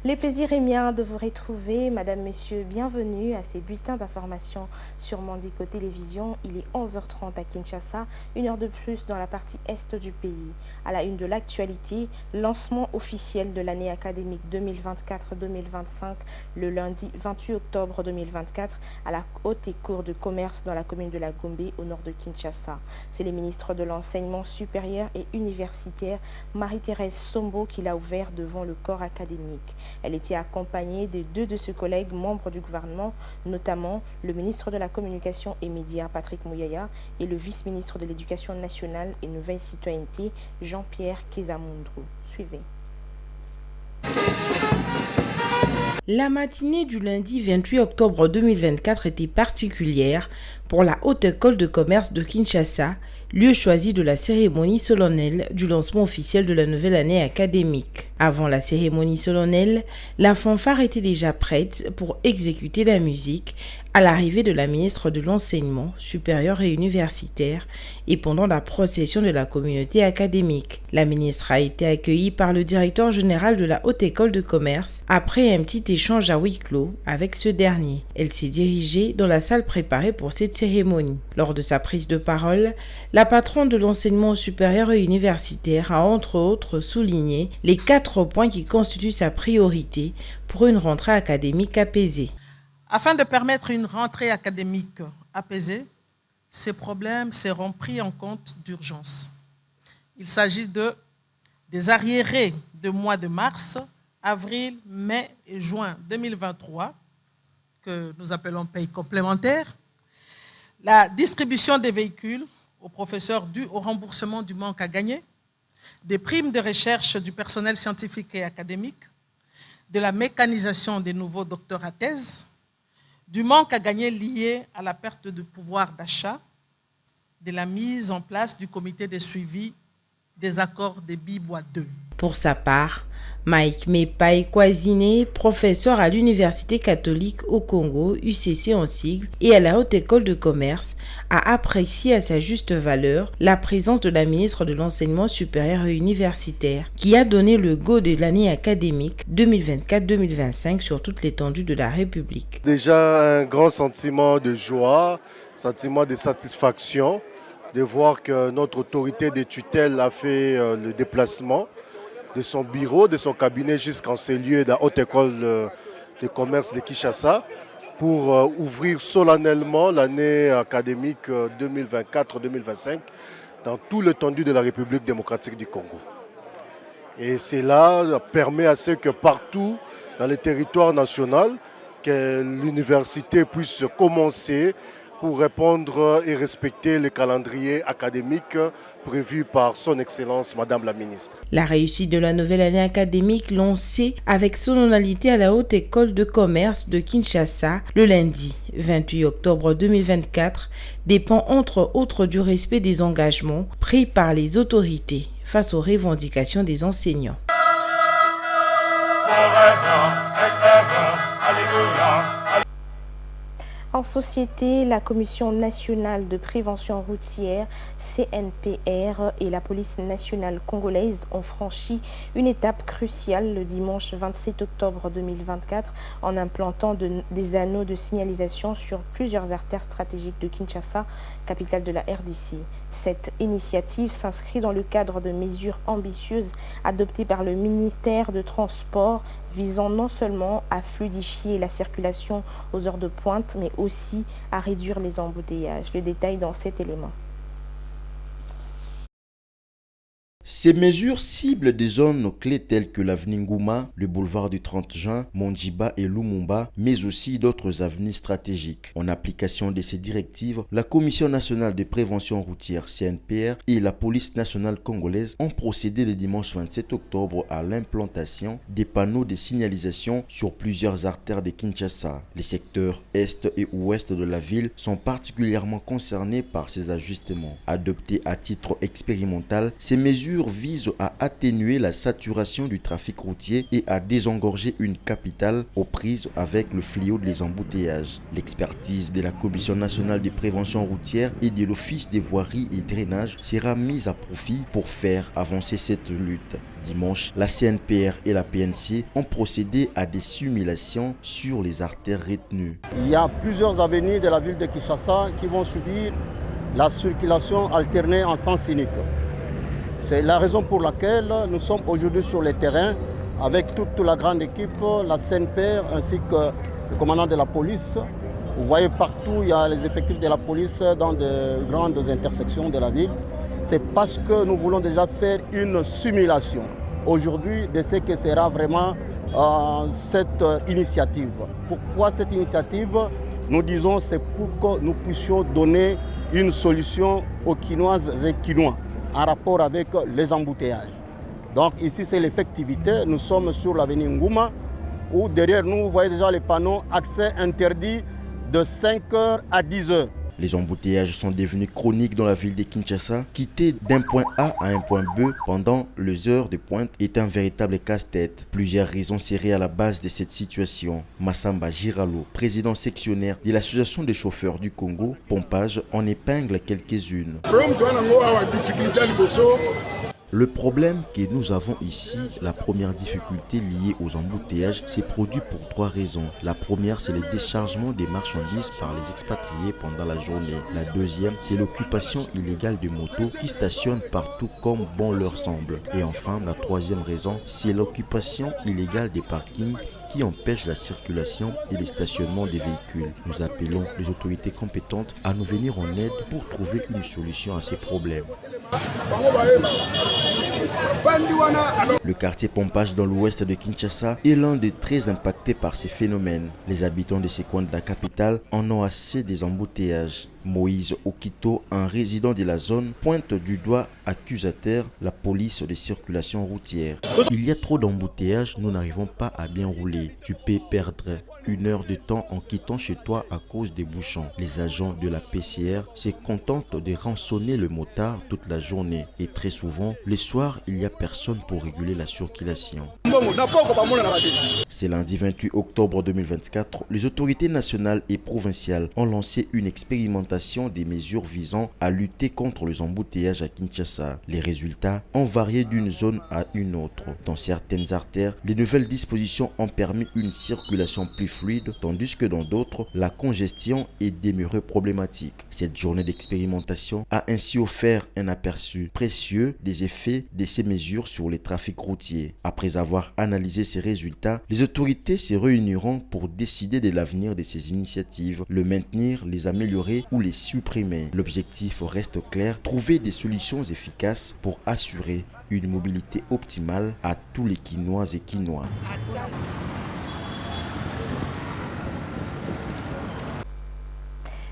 Le plaisir est mien de vous retrouver. Madame, Monsieur, bienvenue à ces bulletins d'information sur Mandico Télévision. Il est 11h30 à Kinshasa, une heure de plus dans la partie est du pays. À la une de l'actualité, lancement officiel de l'année académique 2024-2025 le lundi 28 octobre 2024 à la Haute École de Commerce dans la commune de la Gombe au nord de Kinshasa. C'est le ministre de l'Enseignement supérieur et universitaire Marie-Thérèse Sombo qui l'a ouvert devant le corps académique. Elle était accompagnée de deux de ses collègues membres du gouvernement, notamment le ministre de la Communication et Médias Patrick Mouyaya et le vice-ministre de l'Éducation nationale et Nouvelle Citoyenneté Jean-Pierre Kézamundrou. Suivez. La matinée du lundi 28 octobre 2024 était particulière pour la Haute École de Commerce de Kinshasa, lieu choisi de la cérémonie solennelle du lancement officiel de la nouvelle année académique. Avant la cérémonie solennelle, la fanfare était déjà prête pour exécuter la musique à l'arrivée de la ministre de l'Enseignement supérieur et universitaire et pendant la procession de la communauté académique. La ministre a été accueillie par le directeur général de la Haute École de Commerce après un petit échange à huis clos avec ce dernier. Elle s'est dirigée dans la salle préparée pour cette cérémonie. Lors de sa prise de parole, la patronne de l'enseignement supérieur et universitaire a entre autres souligné les 4 points qui constituent sa priorité pour une rentrée académique apaisée. Afin de permettre une rentrée académique apaisée, ces problèmes seront pris en compte d'urgence. Il s'agit des arriérés de mois de mars, avril, mai et juin 2023, que nous appelons paye complémentaire, la distribution des véhicules aux professeurs dû au remboursement du manque à gagner, des primes de recherche du personnel scientifique et académique, de la mécanisation des nouveaux docteurs à thèse, du manque à gagner lié à la perte de pouvoir d'achat, de la mise en place du comité de suivi des accords de Bibois 2. Pour sa part, Mike Mepai Kwazine, professeur à l'Université catholique au Congo, UCC en sigle, et à la Haute École de Commerce, a apprécié à sa juste valeur la présence de la ministre de l'Enseignement supérieur et universitaire, qui a donné le go de l'année académique 2024-2025 sur toute l'étendue de la République. Déjà un grand sentiment de joie, sentiment de satisfaction de voir que notre autorité de tutelle a fait le déplacement de son bureau, de son cabinet jusqu'en ces lieux de la Haute École de Commerce de Kinshasa pour ouvrir solennellement l'année académique 2024-2025 dans tout l'étendue de la République démocratique du Congo. Et cela permet à ce que partout dans le territoire national, que l'université puisse commencer pour répondre et respecter le calendrier académique prévu par son Excellence Madame la Ministre. La réussite de la nouvelle année académique lancée avec solennalité à la Haute École de Commerce de Kinshasa le lundi 28 octobre 2024 dépend entre autres du respect des engagements pris par les autorités face aux revendications des enseignants. En société, la Commission nationale de prévention routière, CNPR, et la police nationale congolaise ont franchi une étape cruciale le dimanche 27 octobre 2024 en implantant des anneaux de signalisation sur plusieurs artères stratégiques de Kinshasa, capitale de la RDC. Cette initiative s'inscrit dans le cadre de mesures ambitieuses adoptées par le ministère de Transport visant non seulement à fluidifier la circulation aux heures de pointe, mais aussi à réduire les embouteillages. Le détail dans cet élément. Ces mesures ciblent des zones clés telles que l'avenue Ngouma, le boulevard du 30 juin, Mondiba et Lumumba, mais aussi d'autres avenues stratégiques. En application de ces directives, la Commission nationale de prévention routière CNPR et la police nationale congolaise ont procédé le dimanche 27 octobre à l'implantation des panneaux de signalisation sur plusieurs artères de Kinshasa. Les secteurs est et ouest de la ville sont particulièrement concernés par ces ajustements. Adoptées à titre expérimental, ces mesures mesures visent à atténuer la saturation du trafic routier et à désengorger une capitale aux prises avec le fléau des embouteillages. L'expertise de la Commission nationale de prévention routière et de l'Office des voiries et drainages sera mise à profit pour faire avancer cette lutte. Dimanche, la CNPR et la PNC ont procédé à des simulations sur les artères retenues. Il y a plusieurs avenues de la ville de Kinshasa qui vont subir la circulation alternée en sens unique. C'est la raison pour laquelle nous sommes aujourd'hui sur le terrain avec toute la grande équipe, la CNPR ainsi que le commandant de la police. Vous voyez partout, il y a les effectifs de la police dans de grandes intersections de la ville. C'est parce que nous voulons déjà faire une simulation aujourd'hui de ce que sera vraiment cette initiative. Pourquoi cette initiative? Nous disons c'est pour que nous puissions donner une solution aux Kinoises et Kinois en rapport avec les embouteillages. Donc ici c'est l'effectivité, nous sommes sur l'avenue Ngouma où derrière nous vous voyez déjà les panneaux accès interdit de 5h à 10h. Les embouteillages sont devenus chroniques dans la ville de Kinshasa. Quitter d'un point A à un point B pendant les heures de pointe est un véritable casse-tête. Plusieurs raisons seraient à la base de cette situation. Massamba Giralo, président sectionnaire de l'association des chauffeurs du Congo, Pompage, en épingle quelques-unes. Le problème que nous avons ici, la première difficulté liée aux embouteillages, s'est produit pour trois raisons. La première, c'est le déchargement des marchandises par les expatriés pendant la journée. La deuxième, c'est l'occupation illégale de motos qui stationnent partout comme bon leur semble. Et enfin, la troisième raison, c'est l'occupation illégale des parkings qui empêche la circulation et le stationnement des véhicules. Nous appelons les autorités compétentes à nous venir en aide pour trouver une solution à ces problèmes. Le quartier Pompage dans l'ouest de Kinshasa est l'un des très impactés par ces phénomènes. Les habitants de ces coins de la capitale en ont assez des embouteillages. Moïse Okito, un résident de la zone, pointe du doigt accusateur la police de circulation routière. Il y a trop d'embouteillages, nous n'arrivons pas à bien rouler. Tu peux perdre 1 heure de temps en quittant chez toi à cause des bouchons. Les agents de la PCR se contentent de rançonner le motard toute la journée. Et très souvent, le soir, il n'y a personne pour réguler la circulation. C'est lundi 28 octobre 2024, les autorités nationales et provinciales ont lancé une expérimentation des mesures visant à lutter contre les embouteillages à Kinshasa. Les résultats ont varié d'une zone à une autre. Dans certaines artères, les nouvelles dispositions ont permis une circulation plus fluide, tandis que dans d'autres, la congestion est demeurée problématique. Cette journée d'expérimentation a ainsi offert un aperçu précieux des effets de ces mesures sur les trafics routiers. Après avoir analysé ces résultats, les autorités se réuniront pour décider de l'avenir de ces initiatives, le maintenir, les améliorer ou les supprimer. L'objectif reste clair, trouver des solutions efficaces pour assurer une mobilité optimale à tous les Kinois et Kinois.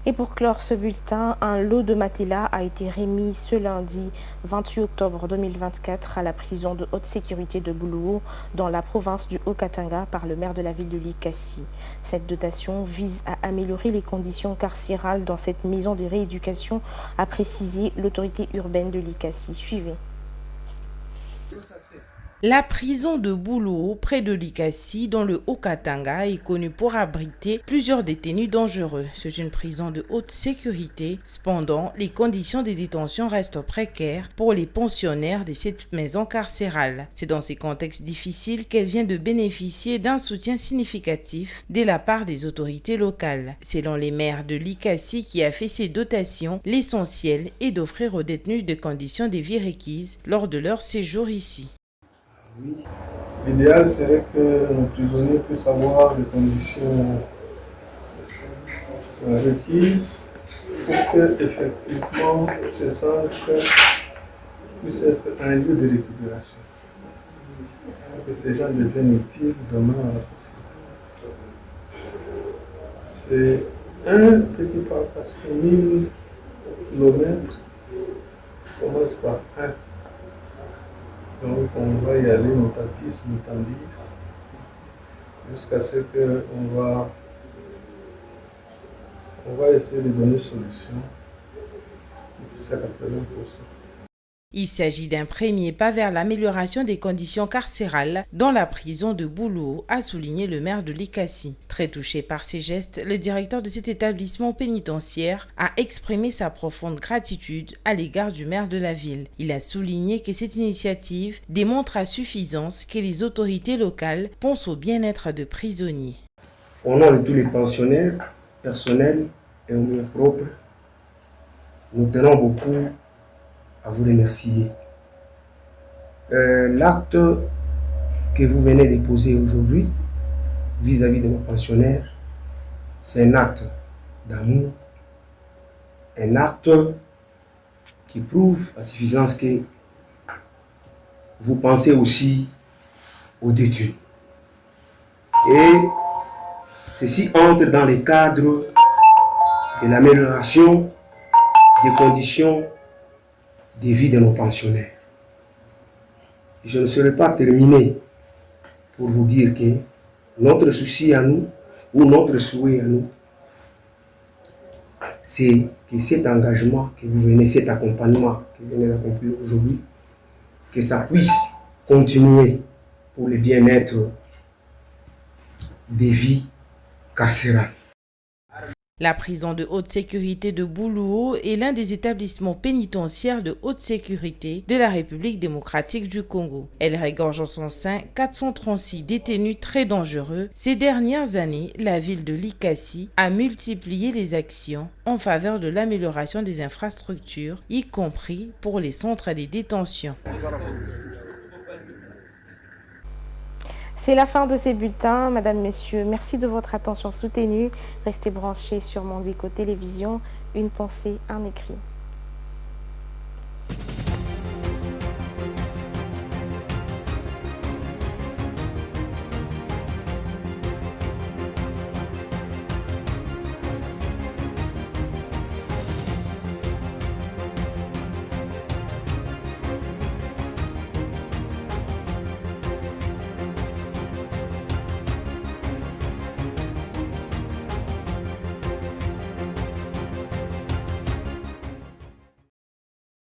Et pour clore ce bulletin, un lot de matelas a été remis ce lundi 28 octobre 2024 à la prison de haute sécurité de Boulou, dans la province du Haut-Katanga, par le maire de la ville de Likasi. Cette dotation vise à améliorer les conditions carcérales dans cette maison de rééducation, a précisé l'autorité urbaine de Likasi. Suivez. La prison de Boulou, près de Likasi, dans le Haut-Katanga, est connue pour abriter plusieurs détenus dangereux. C'est une prison de haute sécurité. Cependant, les conditions de détention restent précaires pour les pensionnaires de cette maison carcérale. C'est dans ces contextes difficiles qu'elle vient de bénéficier d'un soutien significatif de la part des autorités locales. Selon les maires de Likasi qui a fait ces dotations, l'essentiel est d'offrir aux détenus des conditions de vie requises lors de leur séjour ici. Oui. L'idéal serait que nos prisonniers puissent avoir les conditions requises pour que effectivement ce centre puisse être un lieu de récupération. Pour que ces gens deviennent utiles demain à la société. C'est un petit pas parce que 1000 kilomètres commence par un. Donc on va y aller mutandis, jusqu'à ce qu'on va essayer de donner solution jusqu'à 80%. Il s'agit d'un premier pas vers l'amélioration des conditions carcérales dans la prison de Boulouo, a souligné le maire de Likassi. Très touché par ces gestes, le directeur de cet établissement pénitentiaire a exprimé sa profonde gratitude à l'égard du maire de la ville. Il a souligné que cette initiative démontre à suffisance que les autorités locales pensent au bien-être de prisonniers. Au nom de tous les pensionnaires, personnels et aux miens propres, nous tenons beaucoup à vous remercier. L'acte que vous venez de poser aujourd'hui vis-à-vis de nos pensionnaires, c'est un acte d'amour, un acte qui prouve à suffisance que vous pensez aussi aux détenus. Et ceci entre dans le cadre de l'amélioration des conditions de vie de nos pensionnaires. Je ne serai pas terminé pour vous dire que notre souci à nous, ou notre souhait à nous, c'est que cet engagement que vous venez, cet accompagnement que vous venez d'accomplir aujourd'hui, que ça puisse continuer pour le bien-être des vies carcérales. La prison de haute sécurité de Boulouo est l'un des établissements pénitentiaires de haute sécurité de la République démocratique du Congo. Elle regorge en son sein 436 détenus très dangereux. Ces dernières années, la ville de Likassi a multiplié les actions en faveur de l'amélioration des infrastructures, y compris pour les centres de détention. C'est la fin de ces bulletins. Madame, Monsieur, merci de votre attention soutenue. Restez branchés sur Mondico Télévision. Une pensée, un écrit.